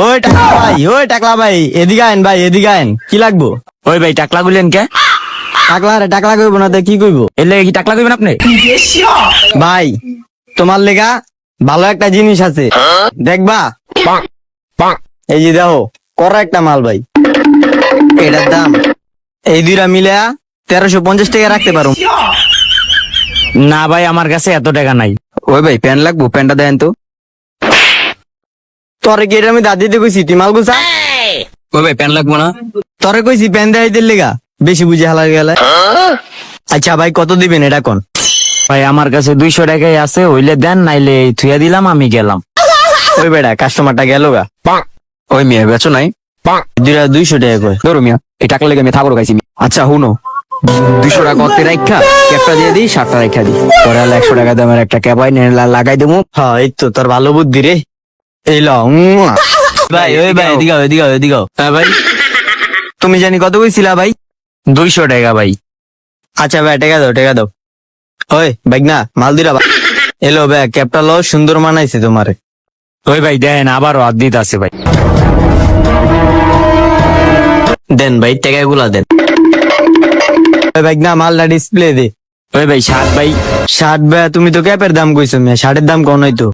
ওই টাকলা ভাই এদিকে আইন ভাই, এদিকে আইন। কি লাগবো? ওই ভাই টাকলা কইলেন কে? টাকলা রে, টাকলা কইব না তো কি কইব? এর লেগে কি টাকলা কইবেন আপনি? ভাই তোমার লেগা ভালো একটা জিনিস আছে, দেখবা? এই যে দেখো, করা একটা মাল ভাই, এটার দাম এই দুইটা মিলে 1350 টাকা রাখতে পারো। না ভাই আমার কাছে এত টাকা নাই। ওই ভাই প্যান লাগবো, প্যানটা দেন তো। তোরে কি এটা আমি দাদিতে কইছি তুই মাল গুছা? ওই ভাই প্যান লাগবো না? তোরে কইছি প্যান দেয় দিল লেগা, বেশি বুঝে হালা গেলে। আচ্ছা ভাই কত দিবেন এটা কোন? ভাই আমার কাছে 200 টাকাই আছে, হইলে দেন, নাইলে এই থুয়া দিলাম, আমি গেলাম। ওই বেটা কাস্টমারটা গেল গা। ওই মিয়া বেচো নাই? 200 টাকা কয়। ধরো মিয়া, এই টাকা লেগে আমি থাকো খাইছি। আচ্ছা হুনো, 200 টাকা অর্থে রাখা ক্যাপটা দিয়ে দিই, 60টা রেখা দিই, পরে 100 টাকা দামের একটা ক্যাপ আইনে লাগাই দেবো। হ্যাঁ এই তো তোর ভালো বুদ্ধি রে। এই ল ভাই, ওই ভাই এদিকে আও, এদিকে আও, এদিকে আও। হ্যাঁ ভাই, তুমি জানি কত কইছিলা ভাই? 200 টাকা ভাই। আচ্ছা ভাই টাকা দাও, টাকা দাও। ওই বাইক না মাল দিরা এলো ভাই, ক্যাপটা লো, সুন্দর মানাইছে তোমারে। ওই ভাই দেন, আবারও হাত দিতে আছে ভাই। দেন ভাই টাকাগুলা দেন। ওই বাইক না মালটা ডিসপ্লে দে। ওই ভাই 60 ভাই। 60 ভাই, তুমি তো ক্যাপের দাম কইছো, মেয়ে 60-এর দাম কোন হইতো?